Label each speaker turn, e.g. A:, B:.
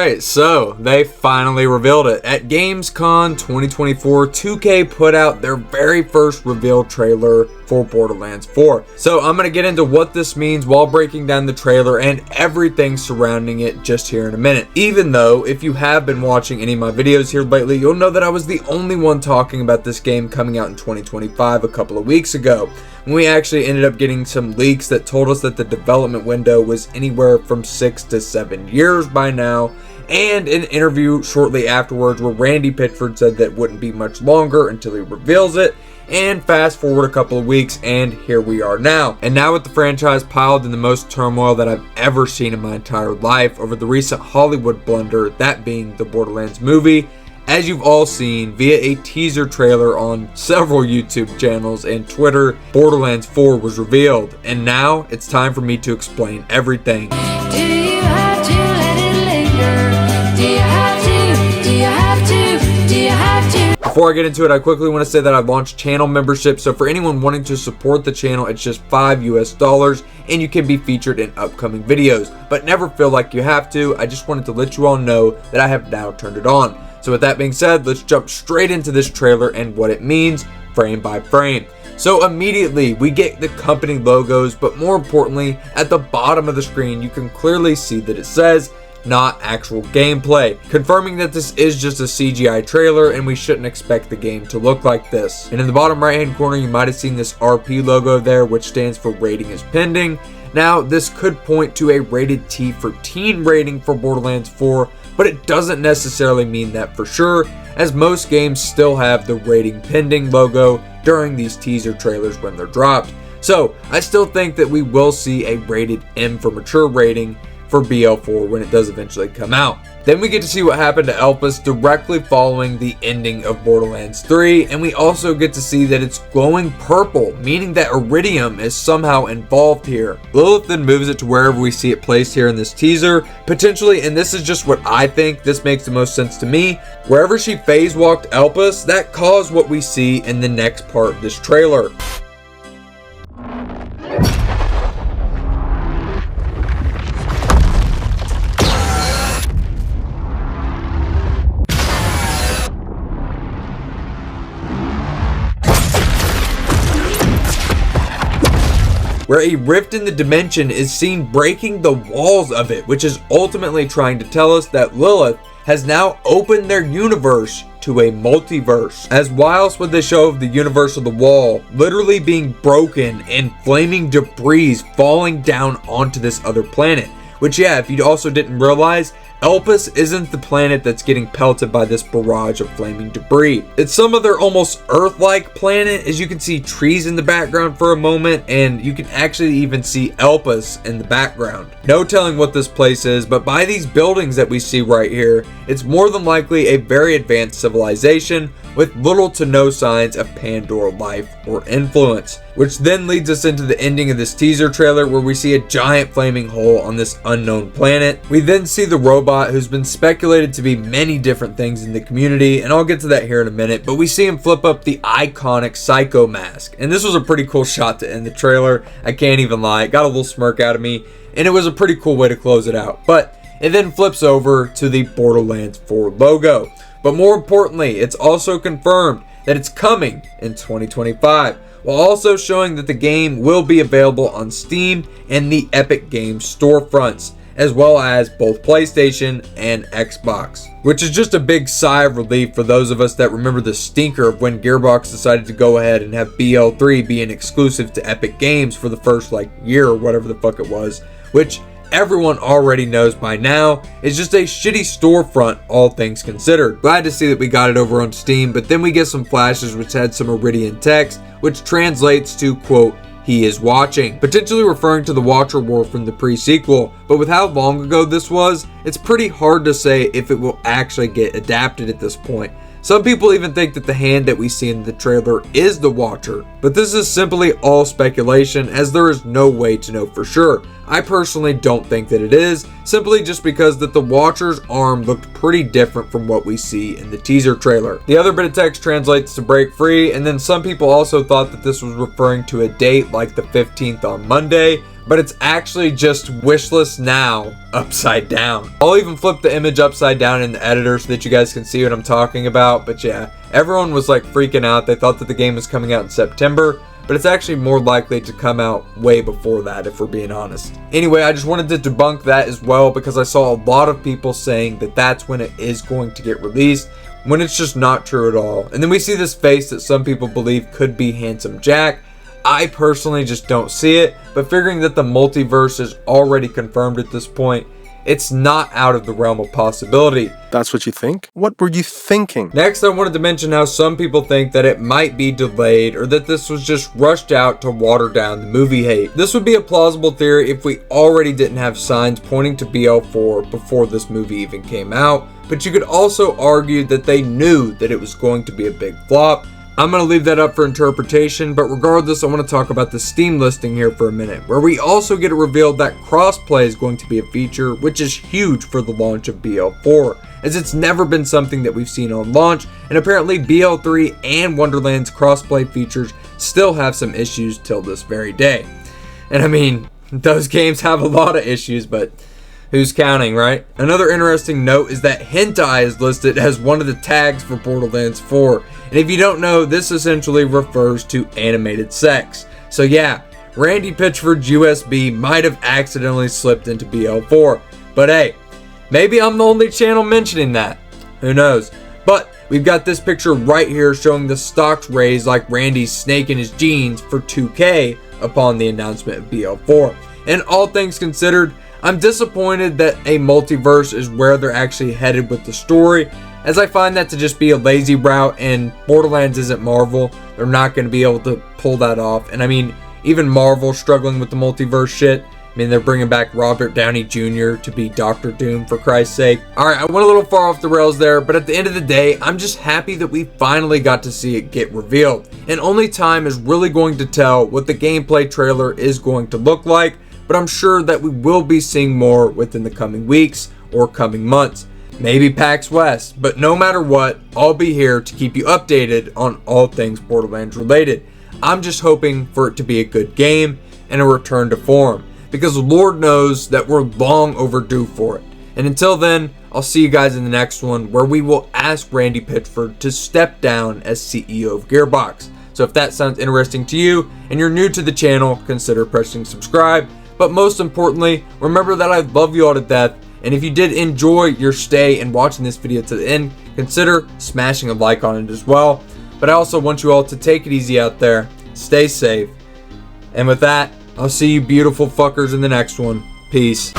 A: Alright, so they finally revealed it. At Gamescom 2024, 2K put out their very first reveal trailer for Borderlands 4. So I'm going to get into what this means while breaking down the trailer and everything surrounding it just here in a minute. Even though, if you have been watching any of my videos here lately, you'll know that I was the only one talking about this game coming out in 2025 a couple of weeks ago. We actually ended up getting some leaks that told us that the development window was anywhere from 6 to 7 years by now, and an interview shortly afterwards where Randy Pitchford said that it wouldn't be much longer until he reveals it. And fast forward a couple of weeks and here we are now. And now with the franchise piled in the most turmoil that I've ever seen in my entire life over the recent Hollywood blunder, that being the Borderlands movie, as you've all seen via a teaser trailer on several YouTube channels and Twitter, Borderlands 4 was revealed. And now it's time for me to explain everything.
B: Do you have to let it linger? Do you have to? Do you have to? Do you have to?
A: Before I get into it, I quickly want to say that I've launched channel membership. So for anyone wanting to support the channel, it's just $5 US and you can be featured in upcoming videos. But never feel like you have to. I just wanted to let you all know that I have now turned it on. So with that being said, let's jump straight into this trailer and what it means frame by frame. So immediately we get the company logos, but more importantly, at the bottom of the screen, you can clearly see that it says not actual gameplay, confirming that this is just a CGI trailer and we shouldn't expect the game to look like this. And in the bottom right hand corner, you might have seen this RP logo there, which stands for rating is pending. Now, this could point to a rated T for teen rating for Borderlands 4, but it doesn't necessarily mean that for sure, as most games still have the rating pending logo during these teaser trailers when they're dropped. So, I still think that we will see a rated M for mature rating for BL4 when it does eventually come out. Then we get to see what happened to Elpis directly following the ending of Borderlands 3, and we also get to see that it's glowing purple, meaning that Iridium is somehow involved here. Lilith then moves it to wherever we see it placed here in this teaser, potentially, and this is just what I think, this makes the most sense to me, wherever she phase walked Elpis, that caused what we see in the next part of this trailer. Where a rift in the dimension is seen breaking the walls of it, which is ultimately trying to tell us that Lilith has now opened their universe to a multiverse. As whilst with the show of the universe of the wall literally being broken and flaming debris falling down onto this other planet, which yeah, if you also didn't realize, Elpis isn't the planet that's getting pelted by this barrage of flaming debris. It's some other almost Earth-like planet, as you can see trees in the background for a moment, and you can actually even see Elpis in the background. No telling what this place is, but by these buildings that we see right here, it's more than likely a very advanced civilization with little to no signs of Pandora life or influence. Which then leads us into the ending of this teaser trailer where we see a giant flaming hole on this unknown planet. We then see the robot who's been speculated to be many different things in the community, and I'll get to that here in a minute, but we see him flip up the iconic Psycho mask. And this was a pretty cool shot to end the trailer, I can't even lie, it got a little smirk out of me, and it was a pretty cool way to close it out. But it then flips over to the Borderlands 4 logo. But more importantly, it's also confirmed that it's coming in 2025, while also showing that the game will be available on Steam and the Epic Games storefronts, as well as both PlayStation and Xbox. Which is just a big sigh of relief for those of us that remember the stinker of when Gearbox decided to go ahead and have BL3 be an exclusive to Epic Games for the first year or whatever the fuck it was, which everyone already knows by now is just a shitty storefront, all things considered. Glad to see that we got it over on Steam, but then we get some flashes which had some Iridian text, which translates to, quote, "he is watching," potentially referring to the Watcher War from the pre-sequel. But with how long ago this was, it's pretty hard to say if it will actually get adapted at this point. Some people even think that the hand that we see in the trailer is the Watcher, but this is simply all speculation as there is no way to know for sure. I personally don't think that it is, simply just because that the Watcher's arm looked pretty different from what we see in the teaser trailer. The other bit of text translates to break free, and then some people also thought that this was referring to a date like the 15th on Monday, but it's actually just wishlist now upside down. I'll even flip the image upside down in the editor so that you guys can see what I'm talking about. But yeah, everyone was like freaking out. They thought that the game was coming out in September, but it's actually more likely to come out way before that, if we're being honest. Anyway, I just wanted to debunk that as well, because I saw a lot of people saying that that's when it is going to get released, when it's just not true at all. And then we see this face that some people believe could be Handsome Jack. I personally just don't see it, but figuring that the multiverse is already confirmed at this point, it's not out of the realm of possibility.
C: That's what you think? What were you thinking?
A: Next, I wanted to mention how some people think that it might be delayed, or that this was just rushed out to water down the movie hate. This would be a plausible theory if we already didn't have signs pointing to BL4 before this movie even came out, but you could also argue that they knew that it was going to be a big flop. I'm going to leave that up for interpretation, but regardless, I want to talk about the Steam listing here for a minute, where we also get it revealed that crossplay is going to be a feature, which is huge for the launch of BL4, as it's never been something that we've seen on launch, and apparently BL3 and Wonderlands crossplay features still have some issues till this very day. And I mean, those games have a lot of issues, but who's counting, right? Another interesting note is that hentai is listed as one of the tags for Borderlands 4. And if you don't know, this essentially refers to animated sex. So yeah, Randy Pitchford's USB might have accidentally slipped into BL4. But hey, maybe I'm the only channel mentioning that. Who knows? But we've got this picture right here showing the stocks raised like Randy's snake in his jeans for 2K upon the announcement of BL4. And all things considered, I'm disappointed that a multiverse is where they're actually headed with the story, as I find that to just be a lazy route, and Borderlands isn't Marvel. They're not going to be able to pull that off. And I mean, even Marvel struggling with the multiverse shit. I mean, they're bringing back Robert Downey Jr. to be Doctor Doom, for Christ's sake. Alright, I went a little far off the rails there, but at the end of the day, I'm just happy that we finally got to see it get revealed. And only time is really going to tell what the gameplay trailer is going to look like, but I'm sure that we will be seeing more within the coming weeks or coming months. Maybe PAX West, but no matter what, I'll be here to keep you updated on all things Borderlands related. I'm just hoping for it to be a good game and a return to form, because Lord knows that we're long overdue for it. And until then, I'll see you guys in the next one, where we will ask Randy Pitchford to step down as CEO of Gearbox. So if that sounds interesting to you and you're new to the channel, consider pressing subscribe. But most importantly, remember that I love you all to death. And if you did enjoy your stay and watching this video to the end, consider smashing a like on it as well. But I also want you all to take it easy out there, stay safe, and with that, I'll see you beautiful fuckers in the next one. Peace.